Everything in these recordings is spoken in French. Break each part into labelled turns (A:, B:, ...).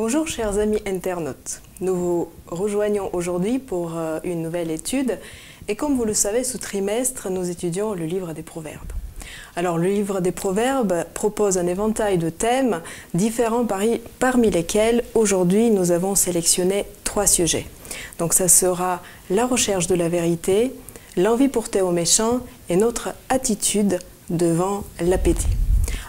A: Bonjour chers amis internautes, nous vous rejoignons aujourd'hui pour une nouvelle étude et comme vous le savez, ce trimestre, nous étudions le livre des Proverbes. Alors le livre des Proverbes propose un éventail de thèmes différents parmi lesquels aujourd'hui nous avons sélectionné 3 sujets. Donc ça sera la recherche de la vérité, l'envie portée aux méchants et notre attitude devant l'appétit.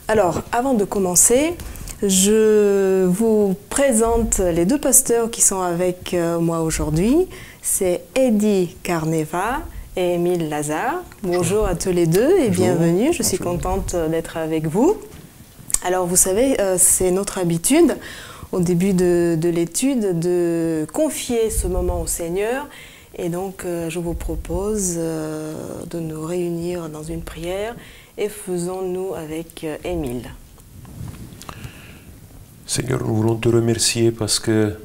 A: Alors avant de commencer, je vous présente les 2 pasteurs qui sont avec moi aujourd'hui. C'est Eddy Carneva et Émile Lazare. Bonjour à tous les deux et bienvenue. Je suis contente d'être avec vous. Alors vous savez, c'est notre habitude au début de l'étude de confier ce moment au Seigneur. Et donc je vous propose de nous réunir dans une prière et faisons-nous avec Émile.
B: Seigneur, nous voulons te remercier parce que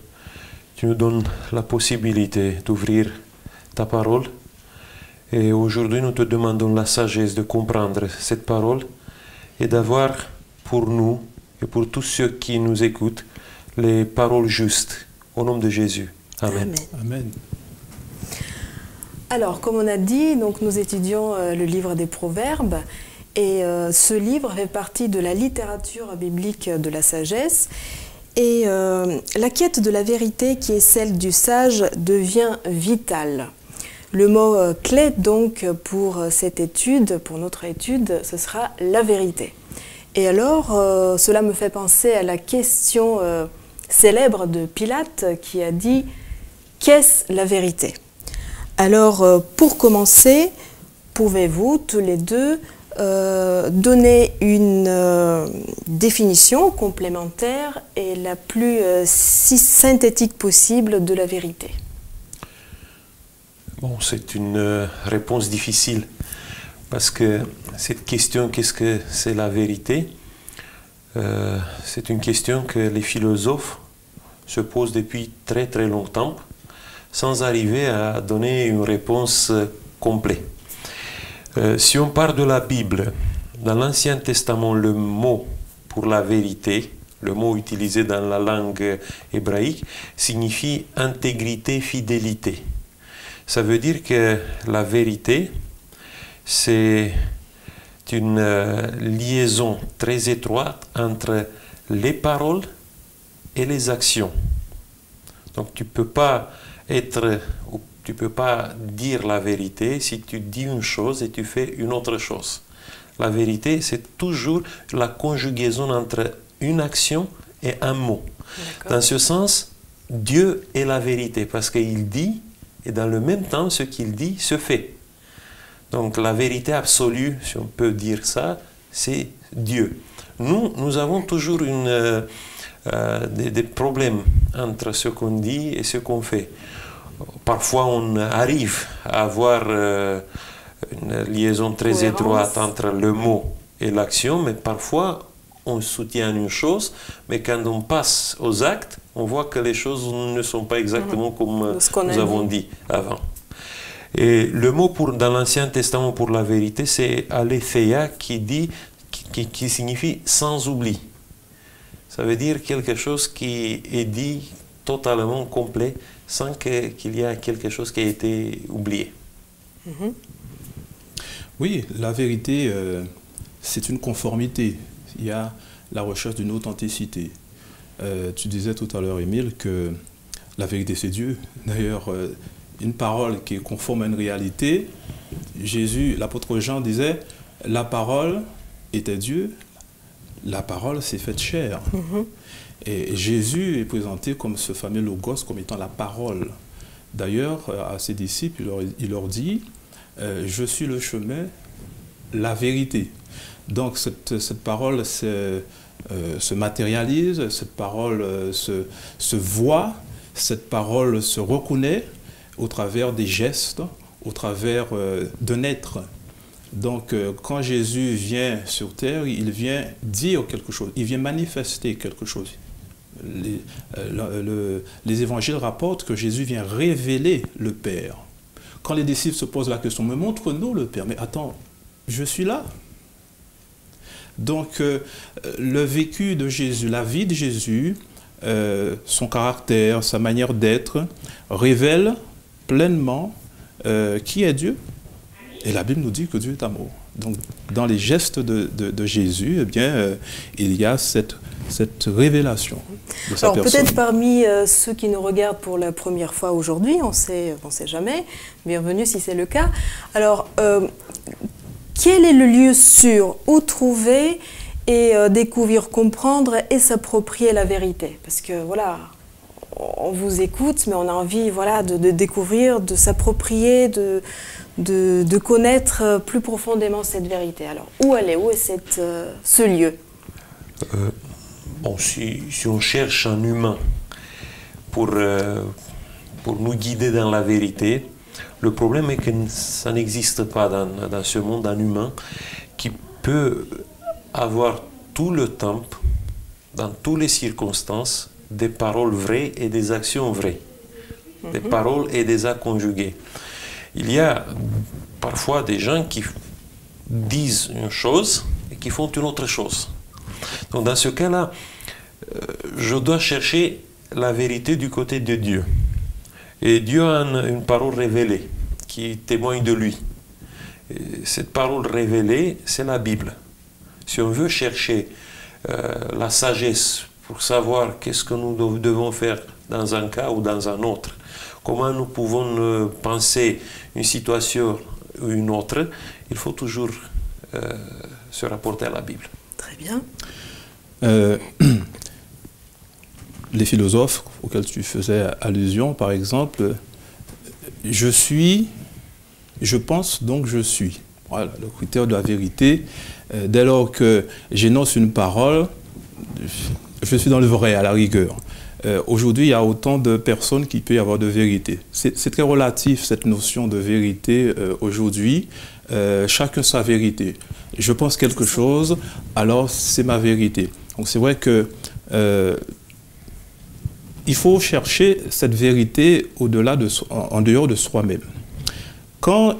B: tu nous donnes la possibilité d'ouvrir ta parole. Et aujourd'hui, nous te demandons la sagesse de comprendre cette parole et d'avoir pour nous et pour tous ceux qui nous écoutent les paroles justes. Au nom de Jésus. Amen.
A: Amen. Alors, comme on a dit, donc, nous étudions le livre des Proverbes. Et ce livre fait partie de la littérature biblique de la sagesse. Et la quête de la vérité, qui est celle du sage, devient vitale. Le mot clé donc pour cette étude, pour notre étude, ce sera la vérité. Et alors, cela me fait penser à la question célèbre de Pilate qui a dit « Qu'est-ce la vérité ?» Alors, pour commencer, pouvez-vous tous les deux donner une définition complémentaire et la plus synthétique possible de la vérité?
B: Bon, c'est une réponse difficile parce que cette question, qu'est-ce que c'est la vérité? C'est une question que les philosophes se posent depuis très très longtemps sans arriver à donner une réponse complète. Si on part de la Bible, dans l'Ancien Testament, le mot pour la vérité, le mot utilisé dans la langue hébraïque, signifie intégrité, fidélité. Ça veut dire que la vérité, c'est une liaison très étroite entre les paroles et les actions. Donc tu ne peux pas dire la vérité si tu dis une chose et tu fais une autre chose. La vérité, c'est toujours la conjugaison entre une action et un mot. Dans ce sens, Dieu est la vérité parce qu'il dit, et dans le même temps, ce qu'il dit se fait. Donc la vérité absolue, si on peut dire ça, c'est Dieu. Nous avons toujours des problèmes entre ce qu'on dit et ce qu'on fait. Parfois, on arrive à avoir une liaison très étroite entre le mot et l'action, mais parfois, on soutient une chose, mais quand on passe aux actes, on voit que les choses ne sont pas exactement comme nous avons dit avant. Et le mot dans l'Ancien Testament pour la vérité, c'est aletheia qui signifie sans oubli. Ça veut dire quelque chose qui est dit totalement complet, sans qu'il y ait quelque chose qui a été oublié.
C: Oui, la vérité, c'est une conformité. Il y a la recherche d'une authenticité. Tu disais tout à l'heure, Émile, que la vérité, c'est Dieu. D'ailleurs, une parole qui est conforme à une réalité, Jésus, l'apôtre Jean disait, la parole était Dieu, la parole s'est faite chair. Et Jésus est présenté comme ce fameux logos, comme étant la parole. D'ailleurs, à ses disciples, il leur dit, je suis le chemin, la vérité. Donc cette parole se matérialise, cette parole se voit, cette parole se reconnaît au travers des gestes, au travers d'un être. Donc quand Jésus vient sur terre, il vient dire quelque chose, il vient manifester quelque chose. Les évangiles rapportent que Jésus vient révéler le Père. Quand les disciples se posent la question, mais montre-nous le Père. Mais attends, je suis là. Donc le vécu de Jésus, la vie de Jésus, son caractère, sa manière d'être, révèle pleinement qui est Dieu. Et la Bible nous dit que Dieu est amour. Donc, dans les gestes de Jésus, eh bien, il y a cette révélation de sa personne.
A: Peut-être parmi ceux qui nous regardent pour la première fois aujourd'hui, on sait jamais, bienvenue si c'est le cas. Alors, quel est le lieu sûr où trouver et découvrir, comprendre et s'approprier la vérité? Parce que voilà, on vous écoute, mais on a envie de découvrir, de s'approprier, de connaître plus profondément cette vérité. Alors, où elle est? Où est ce lieu?
B: Bon, si on cherche un humain pour nous guider dans la vérité, le problème est que ça n'existe pas dans ce monde un humain qui peut avoir tout le temps, dans toutes les circonstances, des paroles vraies et des actions vraies, des paroles et des actes conjugués. Il y a parfois des gens qui disent une chose et qui font une autre chose. Donc dans ce cas-là, je dois chercher la vérité du côté de Dieu. Et Dieu a une parole révélée qui témoigne de lui. Et cette parole révélée, c'est la Bible. Si on veut chercher la sagesse pour savoir qu'est-ce que nous devons faire dans un cas ou dans un autre, comment nous pouvons penser une situation ou une autre, il faut toujours se rapporter à la Bible.
A: Très bien.
C: Les philosophes auxquels tu faisais allusion, par exemple, je pense donc je suis. Voilà, le critère de la vérité. Dès lors que j'énonce une parole, je suis dans le vrai, à la rigueur. Aujourd'hui, il y a autant de personnes qui peuvent avoir de vérité. C'est très relatif, cette notion de vérité aujourd'hui. Chacun sa vérité. Je pense quelque chose, alors c'est ma vérité. Donc c'est vrai que il faut chercher cette vérité au-delà en dehors de soi-même. Quand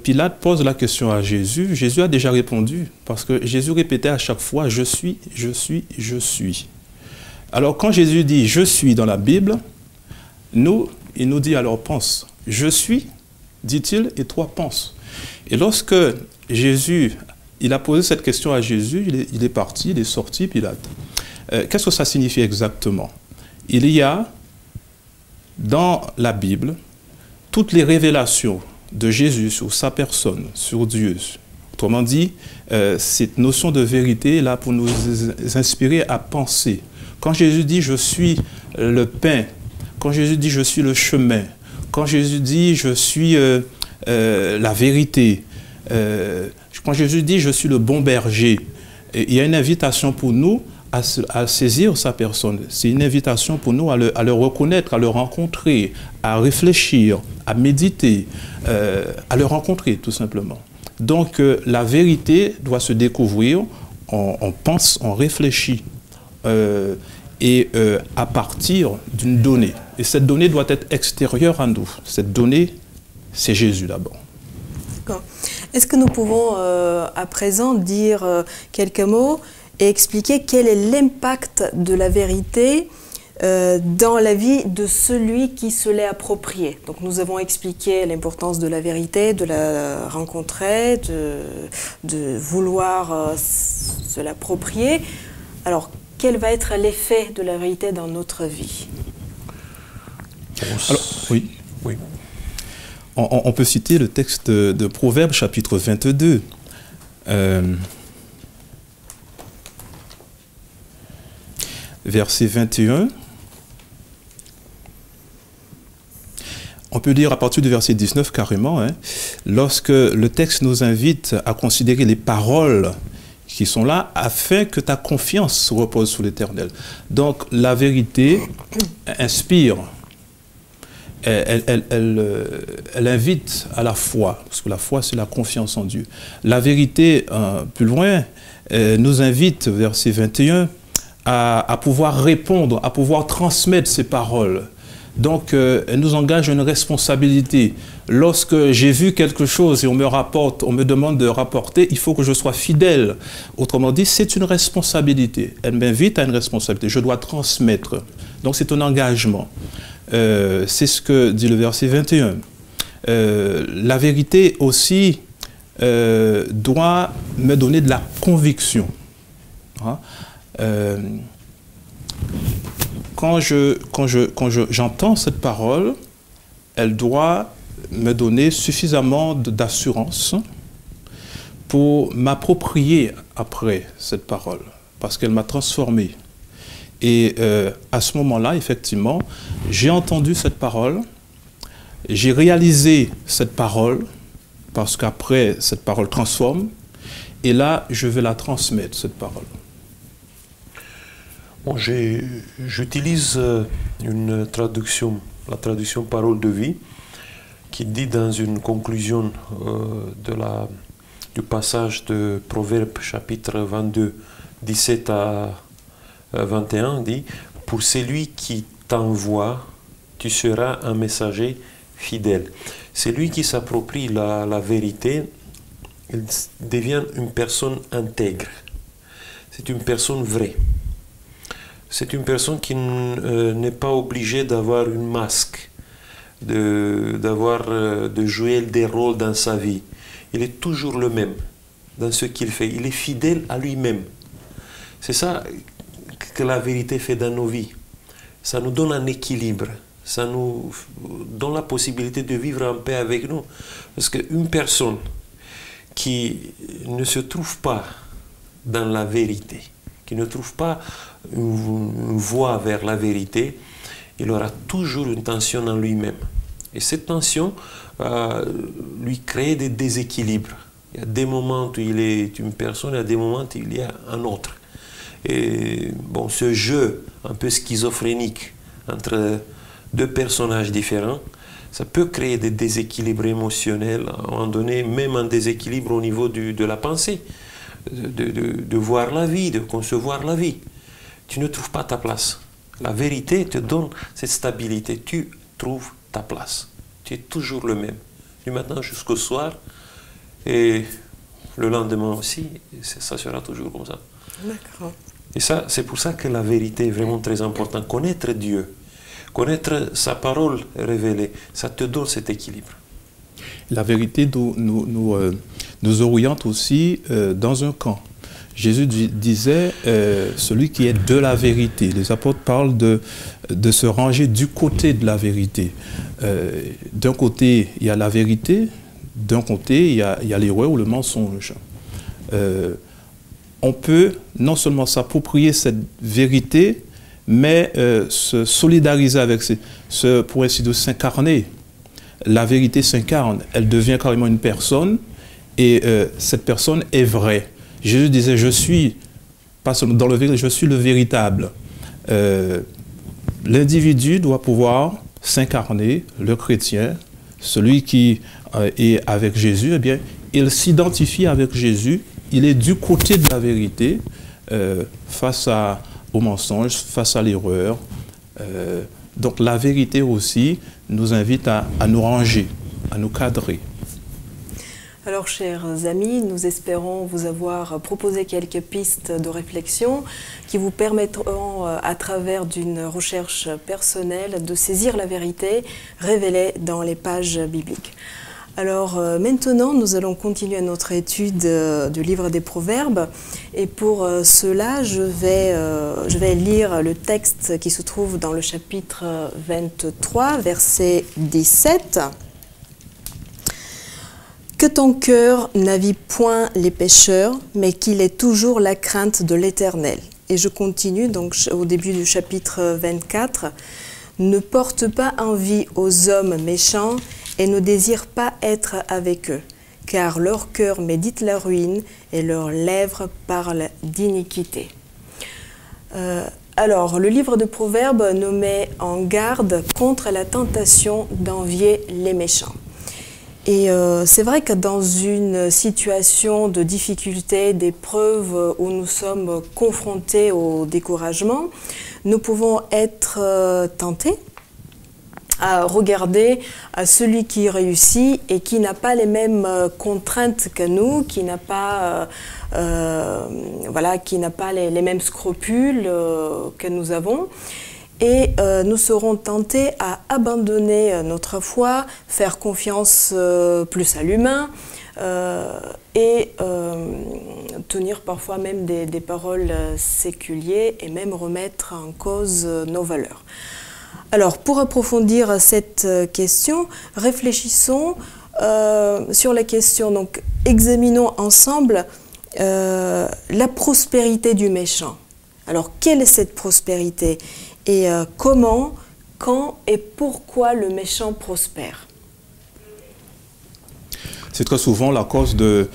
C: Pilate pose la question à Jésus, Jésus a déjà répondu, parce que Jésus répétait à chaque fois « je suis, je suis, je suis ». Alors quand Jésus dit « je suis » dans la Bible, il nous dit alors « pense ». « Je suis », dit-il, et toi pense. Et lorsque Jésus, il a posé cette question à Jésus, il est parti, il est sorti, Pilate. Qu'est-ce que ça signifie exactement? Il y a dans la Bible toutes les révélations de Jésus sur sa personne, sur Dieu. Autrement dit, cette notion de vérité est là pour nous inspirer à penser. Quand Jésus dit « je suis le pain », quand Jésus dit « je suis le chemin », quand Jésus dit « je suis la vérité », quand Jésus dit « je suis le bon berger », il y a une invitation pour nous à saisir sa personne. C'est une invitation pour nous à le reconnaître, à le rencontrer, à réfléchir, à méditer, à le rencontrer tout simplement. Donc la vérité doit se découvrir, on pense, on réfléchit, et à partir d'une donnée. Et cette donnée doit être extérieure à nous. Cette donnée, c'est Jésus d'abord.
A: Est-ce que nous pouvons à présent dire quelques mots et expliquer quel est l'impact de la vérité dans la vie de celui qui se l'est approprié? Donc nous avons expliqué l'importance de la vérité, de la rencontrer, de vouloir se l'approprier. Alors, quel va être l'effet de la vérité dans notre vie?
C: Alors, oui. On peut citer le texte de Proverbes, chapitre 22. Verset 21. On peut lire à partir du verset 19 carrément, hein, lorsque le texte nous invite à considérer les paroles qui sont là afin que ta confiance repose sur l'Éternel. Donc la vérité inspire, elle invite à la foi, parce que la foi c'est la confiance en Dieu. La vérité, plus loin, nous invite, verset 21, à pouvoir répondre, à pouvoir transmettre ces paroles. Donc, elle nous engage à une responsabilité. Lorsque j'ai vu quelque chose et on me rapporte, on me demande de rapporter, il faut que je sois fidèle. Autrement dit, c'est une responsabilité. Elle m'invite à une responsabilité. Je dois transmettre. Donc, c'est un engagement. C'est ce que dit le verset 21. La vérité aussi doit me donner de la conviction. Hein? Quand j'entends cette parole, elle doit me donner suffisamment d'assurance pour m'approprier après cette parole, parce qu'elle m'a transformé. Et à ce moment-là, effectivement, j'ai entendu cette parole, j'ai réalisé cette parole, parce qu'après, cette parole transforme, et là, je vais la transmettre, cette parole.
B: Bon, j'utilise une traduction, la traduction Parole de vie, qui dit dans une conclusion du passage de Proverbes chapitre 22, 17 à 21, dit « Pour celui qui t'envoie, tu seras un messager fidèle. » Celui qui s'approprie la vérité, il devient une personne intègre. C'est une personne vraie. C'est une personne qui n'est pas obligée d'avoir une masque, de jouer des rôles dans sa vie. Il est toujours le même dans ce qu'il fait. Il est fidèle à lui-même. C'est ça que la vérité fait dans nos vies. Ça nous donne un équilibre. Ça nous donne la possibilité de vivre en paix avec nous. Parce qu'une personne qui ne se trouve pas dans la vérité, qui ne trouve pas une voie vers la vérité, il aura toujours une tension en lui-même. Et cette tension lui crée des déséquilibres. Il y a des moments où il est une personne, il y a des moments où il y a un autre. Et bon, ce jeu un peu schizophrénique entre deux personnages différents, ça peut créer des déséquilibres émotionnels, à un moment donné, même un déséquilibre au niveau de la pensée, de voir la vie, de concevoir la vie. Tu ne trouves pas ta place. La vérité te donne cette stabilité. Tu trouves ta place. Tu es toujours le même. Du matin jusqu'au soir. Et le lendemain aussi, ça sera toujours comme ça.
A: D'accord.
B: Et ça, c'est pour ça que la vérité est vraiment très importante. Connaître Dieu, connaître sa parole révélée, ça te donne cet équilibre.
C: La vérité nous oriente aussi dans un camp. Jésus disait, celui qui est de la vérité. Les apôtres parlent de se ranger du côté de la vérité. D'un côté, il y a la vérité, d'un côté, il y a l'erreur ou le mensonge. On peut non seulement s'approprier cette vérité, mais se solidariser avec pour ainsi dire, s'incarner. La vérité s'incarne, elle devient carrément une personne, et cette personne est vraie. Jésus disait, je suis, pas seulement dans le véritable, je suis le véritable. L'individu doit pouvoir s'incarner, le chrétien, celui qui est avec Jésus, eh bien, il s'identifie avec Jésus, il est du côté de la vérité, face au mensonge, face à l'erreur. Donc la vérité aussi nous invite à nous ranger, à nous cadrer.
A: Alors, chers amis, nous espérons vous avoir proposé quelques pistes de réflexion qui vous permettront, à travers d'une recherche personnelle, de saisir la vérité révélée dans les pages bibliques. Alors maintenant, nous allons continuer notre étude du livre des Proverbes. Et pour cela, je vais lire le texte qui se trouve dans le chapitre 23, verset 17. Que ton cœur n'avive point les pécheurs, mais qu'il ait toujours la crainte de l'Éternel. Et je continue donc au début du chapitre 24. Ne porte pas envie aux hommes méchants et ne désire pas être avec eux, car leur cœur médite la ruine et leurs lèvres parlent d'iniquité. Alors, le livre de Proverbes nous met en garde contre la tentation d'envier les méchants. Et c'est vrai que dans une situation de difficulté, d'épreuve où nous sommes confrontés au découragement, nous pouvons être tentés à regarder à celui qui réussit et qui n'a pas les mêmes contraintes que nous, qui n'a pas, voilà, qui n'a pas les mêmes scrupules que nous avons. Et nous serons tentés à abandonner notre foi, faire confiance plus à l'humain et tenir parfois même des paroles séculières et même remettre en cause nos valeurs. Alors, pour approfondir cette question, réfléchissons sur la question. Donc, examinons ensemble la prospérité du méchant. Alors, quelle est cette prospérité? Et comment, quand et pourquoi le méchant prospère?
C: C'est très souvent la cause de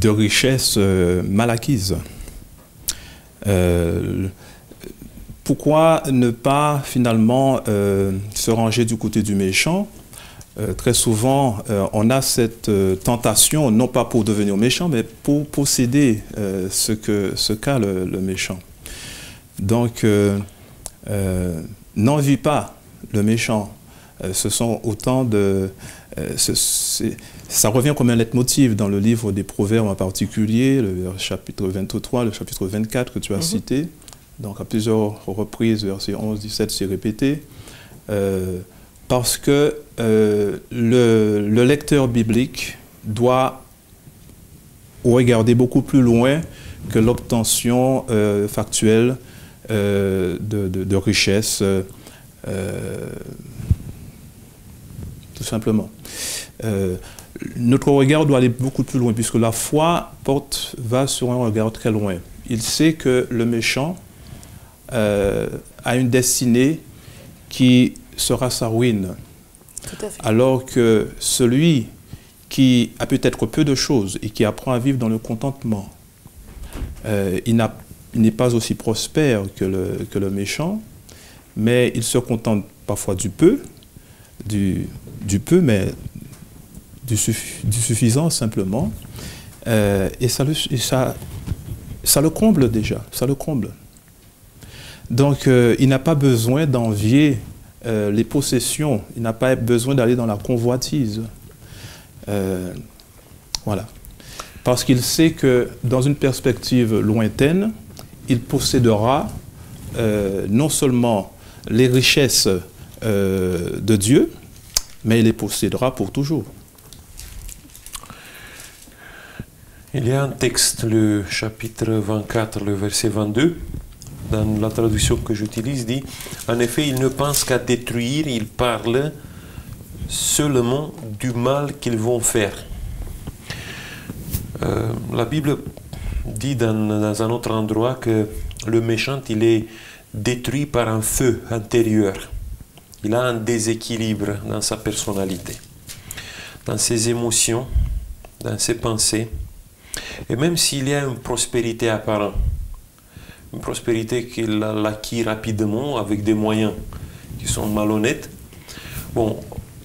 C: richesses mal acquises. Pourquoi ne pas finalement se ranger du côté du méchant? Très souvent, on a cette tentation, non pas pour devenir méchant, mais pour posséder ce qu'a le méchant. Donc, n'envie pas le méchant. Ce sont autant de... ça revient comme un leitmotiv dans le livre des Proverbes en particulier, le chapitre 23, le chapitre 24 que tu as cité. Donc, à plusieurs reprises, verset 11, 17, c'est répété. Parce que le lecteur biblique doit regarder beaucoup plus loin que l'obtention factuelle de richesses, tout simplement. Notre regard doit aller beaucoup plus loin, puisque la foi va sur un regard très loin. Il sait que le méchant a une destinée qui sera sa ruine.
A: Tout à fait.
C: Alors que celui qui a peut-être peu de choses et qui apprend à vivre dans le contentement, il n'est pas aussi prospère que le méchant, mais il se contente parfois du peu, mais du suffisant simplement, et ça le comble déjà, ça le comble. Donc, il n'a pas besoin d'envier les possessions, il n'a pas besoin d'aller dans la convoitise. Voilà. Parce qu'il sait que dans une perspective lointaine, il possédera non seulement les richesses de Dieu, mais il les possédera pour toujours.
B: Il y a un texte, le chapitre 24, le verset 22, dans la traduction que j'utilise, dit « En effet, ils ne pensent qu'à détruire, ils parlent seulement du mal qu'ils vont faire. » La Bible dit dans un autre endroit que le méchant, il est détruit par un feu intérieur. Il a un déséquilibre dans sa personnalité, dans ses émotions, dans ses pensées. Et même s'il y a une prospérité apparente, une prospérité qu'il a acquis rapidement avec des moyens qui sont malhonnêtes, bon,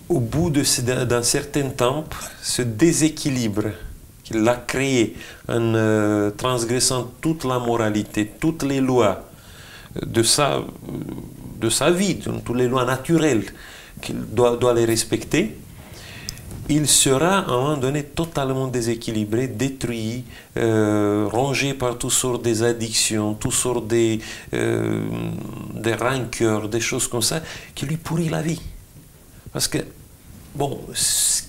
B: au bout d'un certain temps, ce déséquilibre qu'il a créé en transgressant toute la moralité, toutes les lois de sa vie, toutes les lois naturelles qu'il doit les respecter, il sera à un moment donné totalement déséquilibré, détruit, rongé par toutes sortes d'addictions, toutes sortes des rancœurs, des choses comme ça, qui lui pourrit la vie. Parce que, bon,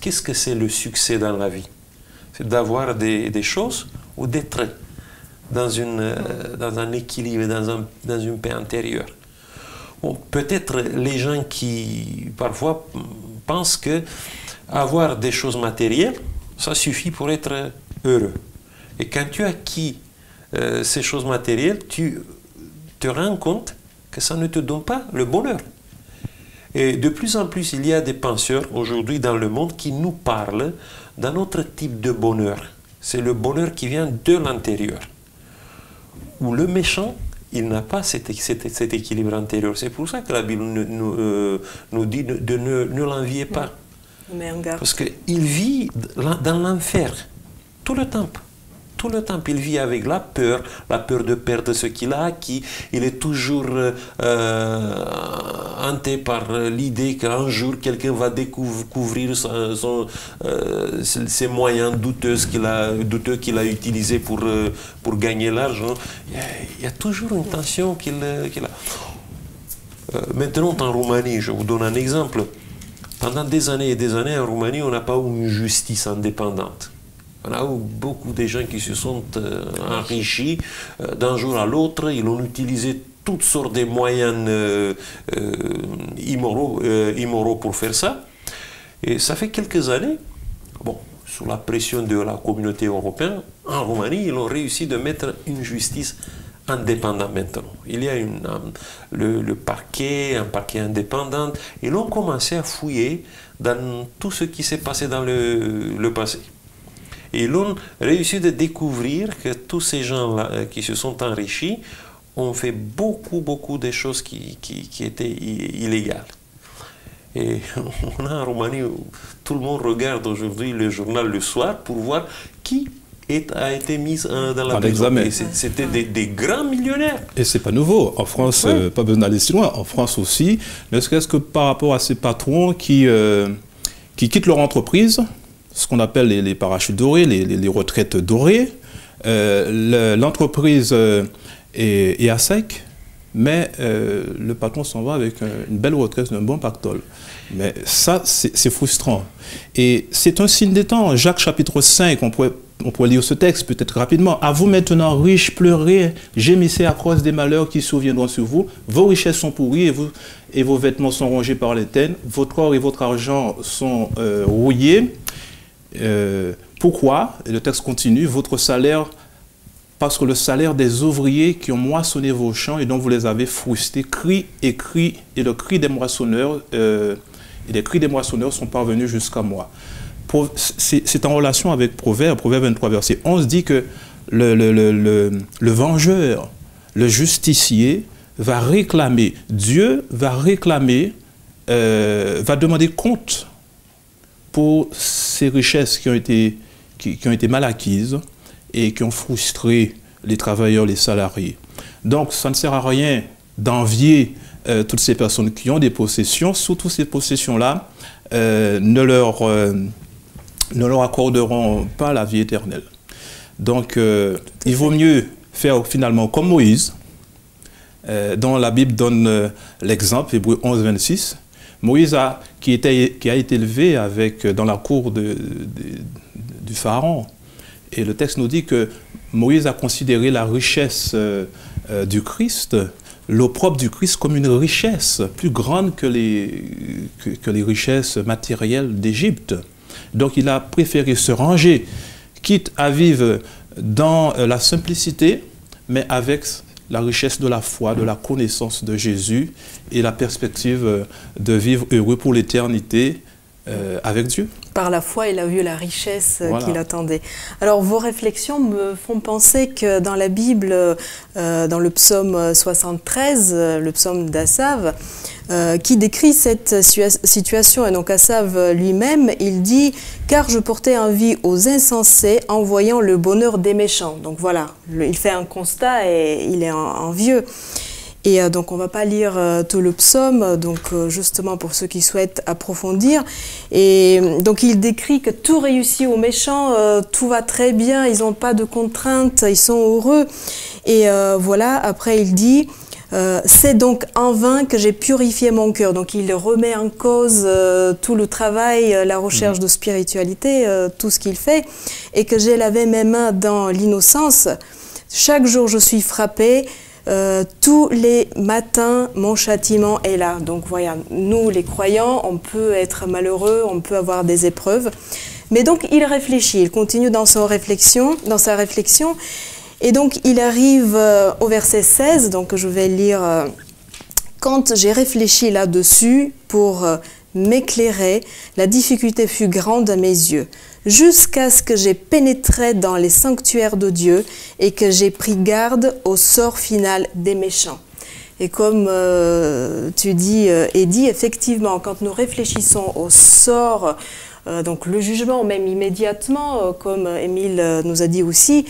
B: qu'est-ce que c'est le succès dans la vie? C'est d'avoir des choses ou d'être dans un équilibre, dans une paix intérieure. Bon, peut-être les gens qui, parfois, pensent que avoir des choses matérielles, ça suffit pour être heureux. Et quand tu as acquis ces choses matérielles, tu te rends compte que ça ne te donne pas le bonheur. Et de plus en plus, il y a des penseurs aujourd'hui dans le monde qui nous parlent d'un autre type de bonheur. C'est le bonheur qui vient de l'intérieur. Où le méchant, il n'a pas cet équilibre intérieur. C'est pour ça que la Bible nous dit de ne l'envier pas. Parce qu'il vit dans l'enfer tout le temps. tout le temps. Puis il vit avec la peur de perdre ce qu'il a acquis. Il est toujours hanté par l'idée qu'un jour quelqu'un va découvrir ses moyens douteux qu'il a utilisés pour gagner l'argent. Il y a toujours une tension qu'il a. Maintenant, en Roumanie, je vous donne un exemple. Pendant des années et des années, en Roumanie, on n'a pas eu une justice indépendante. On a eu beaucoup de gens qui se sont enrichis d'un jour à l'autre. Ils ont utilisé toutes sortes de moyens immoraux pour faire ça. Et ça fait quelques années, bon, sous la pression de la communauté européenne, en Roumanie, ils ont réussi de mettre une justice indépendant maintenant. Il y a le parquet, un parquet indépendant. Ils ont commencé à fouiller dans tout ce qui s'est passé dans le passé. Et ils ont réussi de découvrir que tous ces gens-là qui se sont enrichis ont fait beaucoup de choses qui étaient illégales. Et on a en Roumanie où tout le monde regarde aujourd'hui le journal le soir pour voir qui a été mis dans la prison. C'était des grands millionnaires.
C: Et c'est pas nouveau. En France, pas besoin d'aller si loin. En France aussi, ne serait-ce que par rapport à ces patrons qui quittent leur entreprise, ce qu'on appelle les parachutes dorés, les retraites dorées. L'entreprise est à sec, mais le patron s'en va avec une belle retraite, un bon pactole. Mais ça, c'est frustrant. Et c'est un signe des temps. Jacques chapitre 5, on pourrait lire ce texte peut-être rapidement. « À vous maintenant, riches, pleurez, gémissez à cause des malheurs qui surviendront sur vous. Vos richesses sont pourries et vos vêtements sont rongés par les ténèbres. Votre or et votre argent sont rouillés. Pourquoi ?» Et le texte continue. « Votre salaire, parce que le salaire des ouvriers qui ont moissonné vos champs et dont vous les avez frustrés, crie et le cri des moissonneurs, et les cris des moissonneurs sont parvenus jusqu'à moi. » C'est en relation avec Proverbe 23, verset 11, dit que le vengeur, le justicier, va réclamer, Dieu va réclamer, va demander compte pour ces richesses qui ont été mal acquises et qui ont frustré les travailleurs, les salariés. Donc, ça ne sert à rien d'envier toutes ces personnes qui ont des possessions, surtout ces possessions-là ne leur accorderont pas la vie éternelle. Donc, il vaut mieux faire finalement comme Moïse, dont la Bible donne l'exemple, Hébreux 11, 26. Moïse qui a été élevé dans la cour du Pharaon. Et le texte nous dit que Moïse a considéré la richesse du Christ, l'opprobre du Christ, comme une richesse plus grande que les richesses matérielles d'Égypte. Donc il a préféré se ranger, quitte à vivre dans la simplicité, mais avec la richesse de la foi, de la connaissance de Jésus et la perspective de vivre heureux pour l'éternité avec Dieu.
A: Par la foi, il a vu la richesse qu'il attendait. Alors, vos réflexions me font penser que dans la Bible, dans le psaume 73, le psaume d'Asaph, qui décrit cette situation, et donc Asaph lui-même, il dit « Car je portais envie aux insensés en voyant le bonheur des méchants ». Donc voilà, il fait un constat et il est envieux. Et donc on ne va pas lire tout le psaume, donc justement pour ceux qui souhaitent approfondir. Et donc il décrit que tout réussit aux méchants, tout va très bien, ils n'ont pas de contraintes, ils sont heureux. Et voilà, après il dit c'est donc en vain que j'ai purifié mon cœur. Donc il remet en cause tout le travail, la recherche de spiritualité, tout ce qu'il fait, et que j'ai lavé mes mains dans l'innocence. Chaque jour je suis frappé. Tous les matins, mon châtiment est là. Donc voilà, nous les croyants, on peut être malheureux, on peut avoir des épreuves. Mais donc il réfléchit, il continue dans sa réflexion. Et donc il arrive au verset 16, donc je vais lire. Quand j'ai réfléchi là-dessus pour m'éclairer, la difficulté fut grande à mes yeux, jusqu'à ce que j'ai pénétré dans les sanctuaires de Dieu et que j'ai pris garde au sort final des méchants. Et comme tu dis, Eddy, effectivement, quand nous réfléchissons au sort donc le jugement, même immédiatement, comme Émile nous a dit aussi,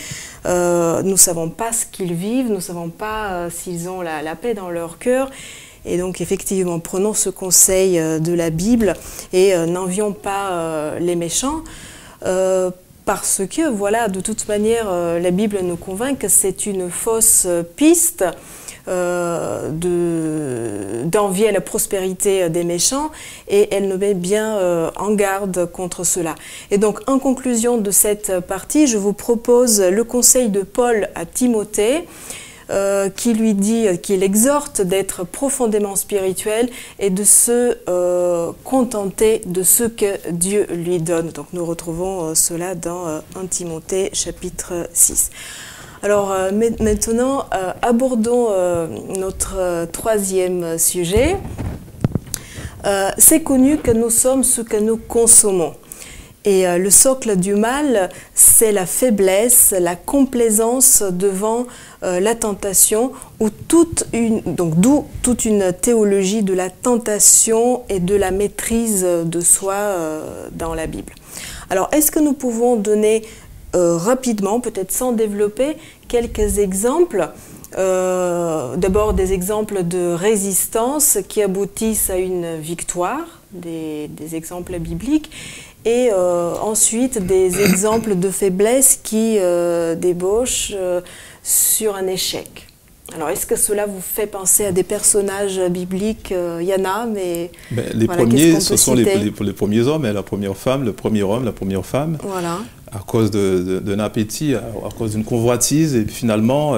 A: nous ne savons pas ce qu'ils vivent, nous ne savons pas s'ils ont la paix dans leur cœur. Et donc effectivement, prenons ce conseil de la Bible et n'envions pas les méchants. Parce que, voilà, de toute manière, la Bible nous convainc que c'est une fausse piste d'envier la prospérité des méchants, et elle nous met bien en garde contre cela. Et donc, en conclusion de cette partie, je vous propose le conseil de Paul à Timothée, qui lui dit, qui l'exhorte d'être profondément spirituel et de se contenter de ce que Dieu lui donne. Donc nous retrouvons cela dans 1 Timothée chapitre 6. Alors maintenant, abordons notre troisième sujet. C'est connu que nous sommes ce que nous consommons. Et le socle du mal, c'est la faiblesse, la complaisance devant la tentation, d'où toute une théologie de la tentation et de la maîtrise de soi dans la Bible. Alors, est-ce que nous pouvons donner rapidement, peut-être sans développer, quelques exemples? D'abord des exemples de résistance qui aboutissent à une victoire, des exemples bibliques, et ensuite des exemples de faiblesse qui débauchent sur un échec. Alors, est-ce que cela vous fait penser à des personnages bibliques? Il y en a, mais
C: les
A: voilà,
C: premiers, ce sont les premiers hommes, la première femme, le premier homme, la première femme,
A: voilà.
C: À cause d'un appétit, à cause d'une convoitise, et finalement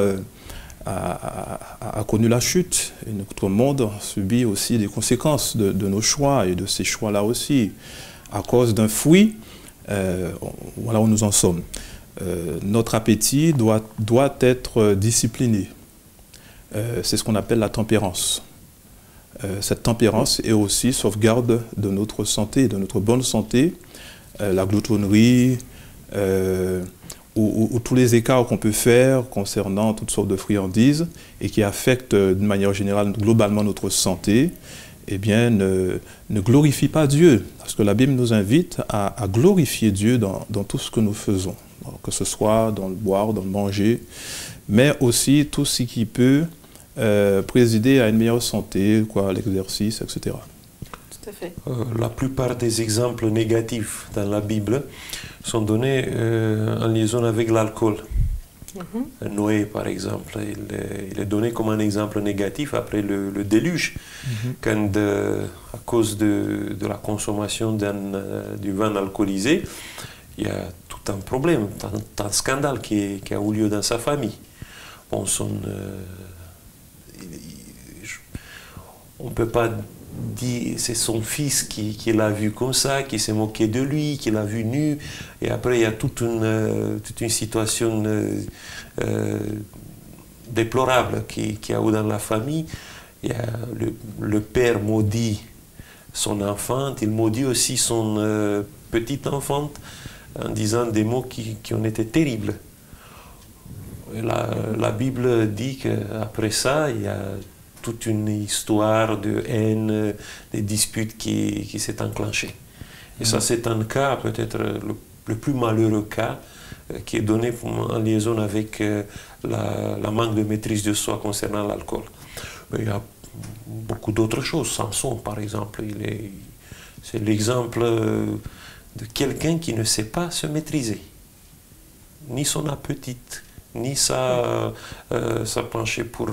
C: a connu la chute. Et notre monde subit aussi des conséquences de nos choix, et de ces choix-là aussi. À cause d'un fruit, voilà où nous en sommes. Notre appétit doit être discipliné. C'est ce qu'on appelle la tempérance. Cette tempérance est aussi sauvegarde de notre santé, de notre bonne santé. La gloutonnerie, ou tous les écarts qu'on peut faire concernant toutes sortes de friandises et qui affectent d'une manière générale, globalement, notre santé, eh bien, ne glorifie pas Dieu. Parce que la Bible nous invite à glorifier Dieu dans tout ce que nous faisons, que ce soit dans le boire, dans le manger, mais aussi tout ce qui peut présider à une meilleure santé, l'exercice, etc.
A: Tout à fait.
B: La plupart des exemples négatifs dans la Bible sont donnés en liaison avec l'alcool. Noé, par exemple, il est donné comme un exemple négatif après le déluge, quand à cause de la consommation du vin alcoolisé, il y a tout un problème, un scandale qui a eu lieu dans sa famille. Bon, on ne peut pas dire c'est son fils qui l'a vu comme ça, qui s'est moqué de lui, qui l'a vu nu, et après il y a toute une situation déplorable qui a eu dans la famille. Il y a le père maudit son enfant, il maudit aussi son petite enfant en disant des mots qui ont été terribles. La Bible dit qu'après ça, il y a toute une histoire de haine, des disputes qui s'est enclenchée. Et ça, c'est un cas, peut-être le plus malheureux cas, qui est donné en liaison avec la manque de maîtrise de soi concernant l'alcool. Il y a beaucoup d'autres choses. Samson, par exemple, c'est l'exemple de quelqu'un qui ne sait pas se maîtriser, ni son appétit, ni sa penchée pour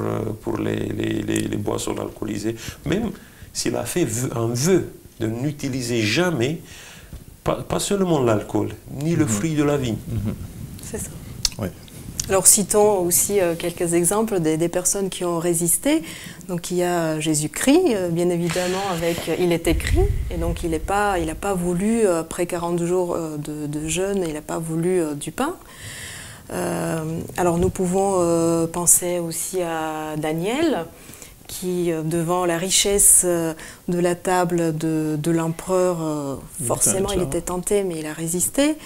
B: les boissons alcoolisées. Même s'il a fait un vœu de n'utiliser jamais, pas seulement l'alcool, ni le fruit de la vigne.
A: C'est ça.
C: Oui.
A: Alors citons aussi quelques exemples des personnes qui ont résisté. Donc il y a Jésus-Christ, bien évidemment, il est écrit, et donc il n'a pas voulu, après 40 jours de jeûne, il n'a pas voulu du pain. Alors nous pouvons penser aussi à Daniel, qui, devant la richesse de la table de l'empereur, forcément il était tenté, mais il a résisté.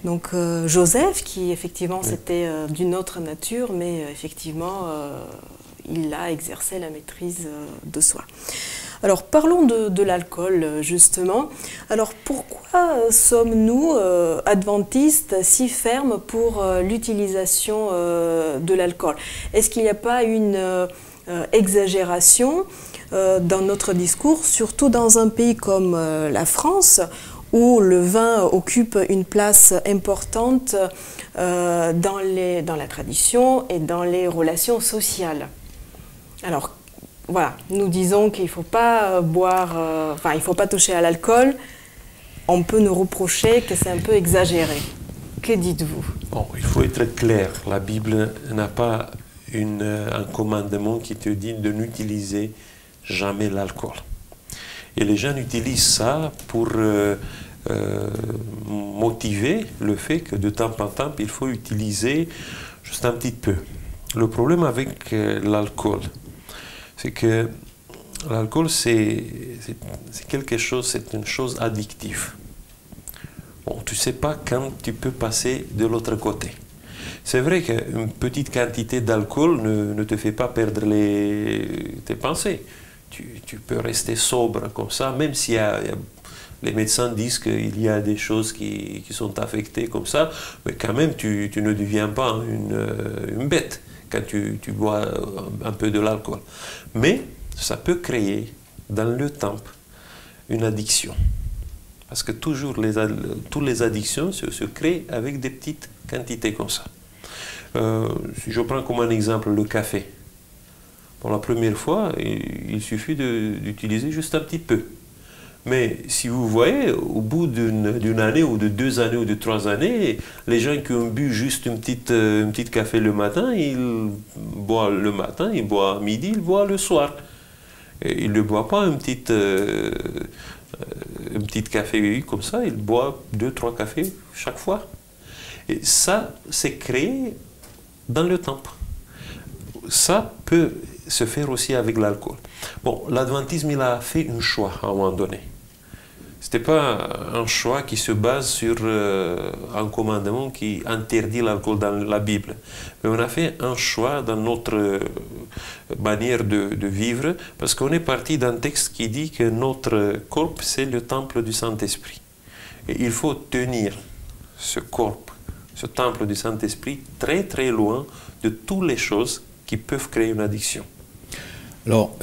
A: Donc Joseph, qui effectivement c'était d'une autre nature, mais effectivement il a exercé la maîtrise de soi. Alors parlons de l'alcool justement. Alors pourquoi sommes-nous adventistes si fermes pour l'utilisation de l'alcool? Est-ce qu'il n'y a pas une exagération dans notre discours, surtout dans un pays comme la France, où le vin occupe une place importante dans la tradition et dans les relations sociales? Alors, voilà, nous disons qu'il ne faut pas boire, il ne faut pas toucher à l'alcool. On peut nous reprocher que c'est un peu exagéré. Que dites-vous?
B: Bon, il faut être clair. La Bible n'a pas un commandement qui te dit de n'utiliser jamais l'alcool. Et les gens utilisent ça pour motiver le fait que de temps en temps, il faut utiliser juste un petit peu. Le problème avec l'alcool, c'est que l'alcool, c'est quelque chose, c'est une chose addictive. Bon, tu ne sais pas quand tu peux passer de l'autre côté. C'est vrai qu'une petite quantité d'alcool ne te fait pas perdre tes pensées. Tu peux rester sobre comme ça, même si les médecins disent qu'il y a des choses qui sont affectées comme ça, mais quand même, tu ne deviens pas une bête quand tu bois un peu de l'alcool. Mais ça peut créer, dans le temps, une addiction. Parce que toujours, toutes les addictions se créent avec des petites quantités comme ça. Si je prends comme un exemple le café. Pour la première fois, il suffit d'utiliser juste un petit peu. Mais si vous voyez, au bout d'une année ou de 2 années ou de 3 années, les gens qui ont bu juste une petite café le matin, ils boivent le matin, ils boivent à midi, ils boivent le soir. Et ils ne boivent pas une petite café comme ça, ils boivent 2-3 cafés chaque fois. Et ça, c'est créé dans le temps. Ça peut se faire aussi avec l'alcool. Bon, l'adventisme, il a fait un choix à un moment donné. Ce n'était pas un choix qui se base sur un commandement qui interdit l'alcool dans la Bible. Mais on a fait un choix dans notre manière de vivre, parce qu'on est parti d'un texte qui dit que notre corps, c'est le temple du Saint-Esprit. Et il faut tenir ce corps, ce temple du Saint-Esprit, très très loin de toutes les choses qui peuvent créer une addiction.
C: Alors,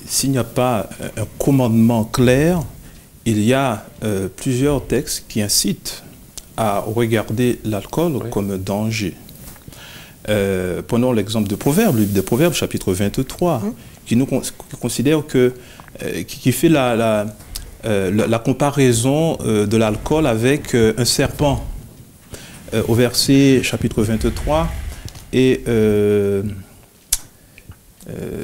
C: s'il n'y a pas un commandement clair, il y a plusieurs textes qui incitent à regarder l'alcool comme un danger. Prenons l'exemple de Proverbes, le livre des Proverbes, chapitre 23, qui considère qui fait la comparaison de l'alcool avec un serpent. Au verset chapitre 23 et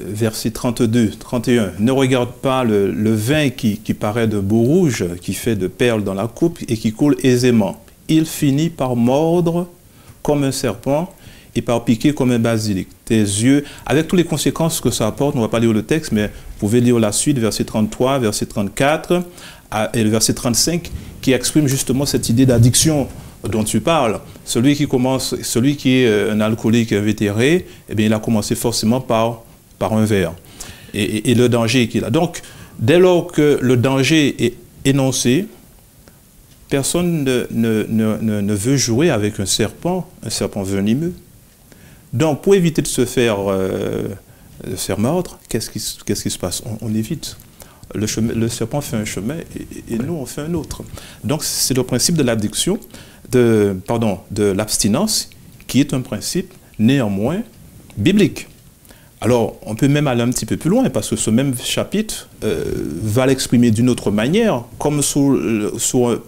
C: verset 32, 31. Ne regarde pas le vin qui paraît de beau rouge, qui fait de perles dans la coupe et qui coule aisément. Il finit par mordre comme un serpent et par piquer comme un basilic. Tes yeux, avec toutes les conséquences que ça apporte, on ne va pas lire le texte, mais vous pouvez lire la suite, verset 33, verset 34 et le verset 35, qui exprime justement cette idée d'addiction dont tu parles. Celui qui est un alcoolique invétéré, eh bien, il a commencé forcément par un verre. Et le danger qu'il a. Donc, dès lors que le danger est énoncé, personne ne veut jouer avec un serpent venimeux. Donc, pour éviter de se faire mordre, qu'est-ce qui se passe? On évite. Le serpent fait un chemin et nous, on fait un autre. Donc, c'est le principe de l'addiction, de l'abstinence, qui est un principe néanmoins biblique. Alors, on peut même aller un petit peu plus loin, parce que ce même chapitre va l'exprimer d'une autre manière, comme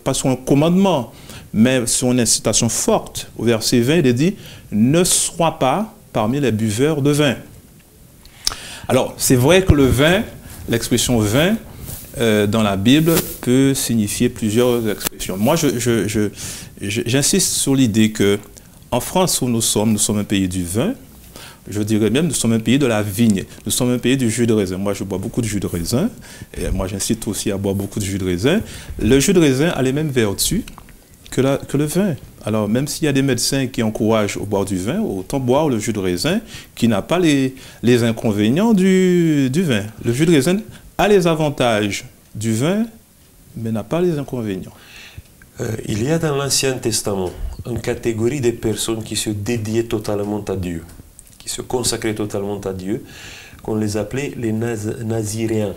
C: pas sur un commandement, mais sur une incitation forte. Au verset 20, il est dit « Ne sois pas parmi les buveurs de vin ». Alors, c'est vrai que le vin, l'expression vin, dans la Bible, peut signifier plusieurs expressions. Moi, j'insiste sur l'idée qu'en France, où nous sommes un pays du vin. Je dirais même, nous sommes un pays de la vigne. Nous sommes un pays du jus de raisin. Moi, je bois beaucoup de jus de raisin. Et moi, j'incite aussi à boire beaucoup de jus de raisin. Le jus de raisin a les mêmes vertus que le vin. Alors, même s'il y a des médecins qui encouragent au boire du vin, autant boire le jus de raisin qui n'a pas les inconvénients du vin. Le jus de raisin a les avantages du vin, mais n'a pas les inconvénients.
B: Il y a dans l'Ancien Testament une catégorie de personnes qui se dédiaient totalement à Dieu, qui se consacraient totalement à Dieu, qu'on les appelait les Naziréens.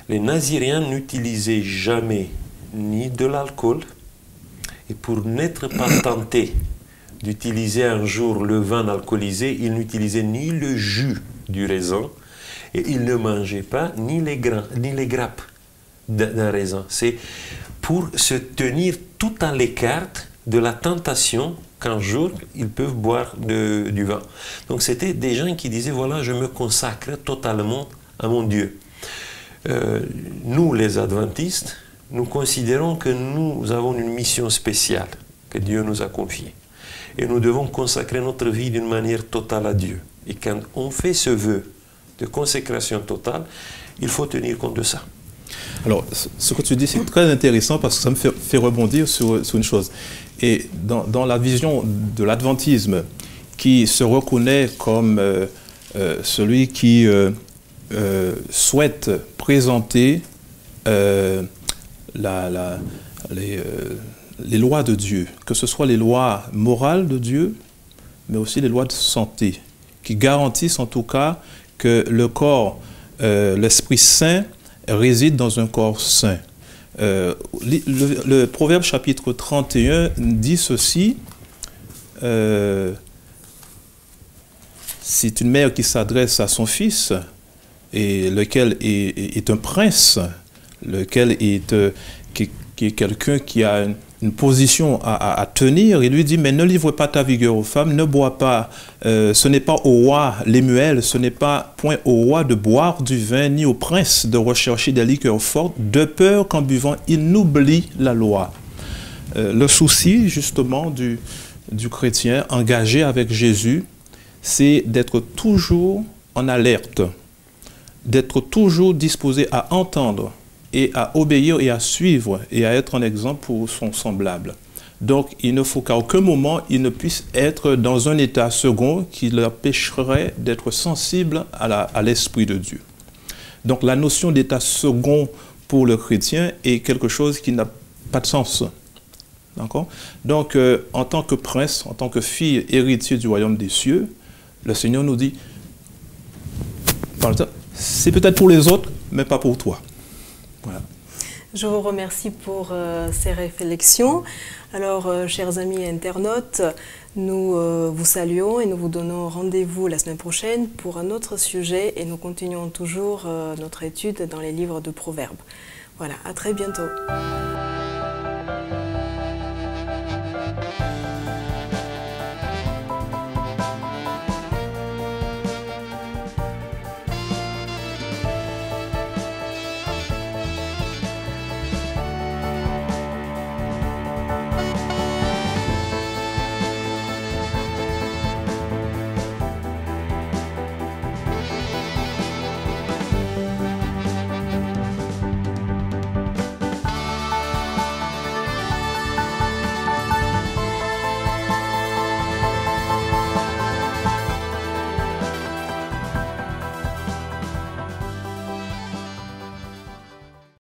B: Les Naziréens n'utilisaient jamais ni de l'alcool, et pour n'être pas tentés d'utiliser un jour le vin alcoolisé, ils n'utilisaient ni le jus du raisin, et ils ne mangeaient pas ni les grappes d'un raisin. C'est pour se tenir tout à l'écart de la tentation qu'un jour ils peuvent boire du vin. Donc c'était des gens qui disaient, voilà, je me consacre totalement à mon Dieu. Nous, les adventistes, nous considérons que nous avons une mission spéciale que Dieu nous a confiée. Et nous devons consacrer notre vie d'une manière totale à Dieu. Et quand on fait ce vœu de consécration totale, il faut tenir compte de ça.
C: Alors, ce que tu dis, c'est très intéressant parce que ça me fait rebondir sur une chose. Et dans la vision de l'adventisme, qui se reconnaît comme celui qui souhaite présenter les lois de Dieu, que ce soit les lois morales de Dieu, mais aussi les lois de santé, qui garantissent en tout cas que le corps, l'Esprit Saint, réside dans un corps saint. Le Proverbe chapitre 31 dit ceci, c'est une mère qui s'adresse à son fils, et lequel est un prince, lequel est quelqu'un qui a une position à tenir, il lui dit, mais ne livre pas ta vigueur aux femmes, ne bois pas, ce n'est pas au roi Lemuel, ce n'est pas point au roi de boire du vin, ni au prince de rechercher des liqueurs fortes, de peur qu'en buvant, il n'oublie la loi. Le souci, justement, du chrétien engagé avec Jésus, c'est d'être toujours en alerte, d'être toujours disposé à entendre, et à obéir et à suivre et à être un exemple pour son semblable. Donc, il ne faut qu'à aucun moment, il ne puisse être dans un état second qui l'empêcherait d'être sensible à l'Esprit de Dieu. Donc, la notion d'état second pour le chrétien est quelque chose qui n'a pas de sens. D'accord? Donc, en tant que prince, en tant que fille héritier du royaume des cieux, le Seigneur nous dit, c'est peut-être pour les autres, mais pas pour toi. Voilà.
A: Je vous remercie pour ces réflexions. Alors, chers amis internautes, nous vous saluons et nous vous donnons rendez-vous la semaine prochaine pour un autre sujet et nous continuons toujours notre étude dans les livres de Proverbes. Voilà, à très bientôt.